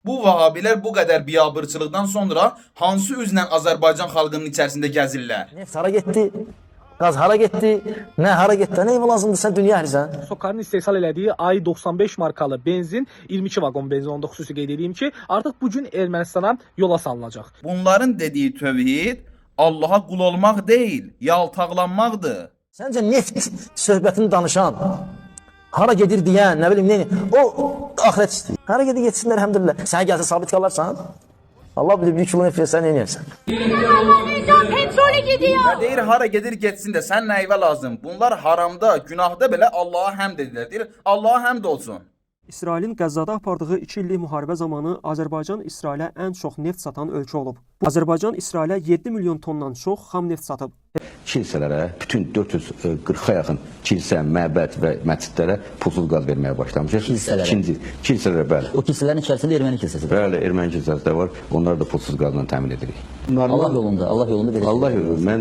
Bu Vahabilər bu qədər biabırçılıqdan sonra hansı üzlə Azərbaycan xalqının içərisində gəzirlər? Neft hara getdi? Qaz hara getdi? Nə hara getdi? Nə lazımdır? Sən dünya əhlisən. Sokarın istehsal elədiyi ay 95 markalı benzin, 22 vaqon benzin, onu da xüsusi qeyd edeyim ki, artıq bu gün Ermənistana yola salınacaq. Bunların dediyi tövhid Allaha qul olmaq deyil, yaltaqlanmaqdır. Səncə neft söhbətini danışan, hara gedir deyən, nə bilim, o axirət istəyir. Hara gedir getsinlər, həmdülillah. Sənə gəlsə sabit qalarsan, Allah bilir, 1 kilo neft versən, nə edirsən? Petrolü gidiyor. Ya deyir hara gedir getsin də sən nəyvə lazım? Bunlar haramda, günahda belə Allaha həmd edirlər. Deyir Allaha həmd olsun. İsrailin Qəzzada apardığı 2 illik müharibə zamanı Azərbaycan İsrailə ən çox neft satan ölkə olub. Azərbaycan İsrailə 7 milyon tondan çox xam neft satıb. Kilsələrə, bütün 440-a yaxın kilsə, məbəd və məscidlərə pulsuz qaz verməyə başlamışıq. Kilsələrə? Kilsələrə, bəli. O kilsələrin içərisində erməni kilsəsi. Bəli, erməni kilsəsi də var. Onlar da pulsuz qazla təmin edirik. Allah yolunda verir. Allah yolunda.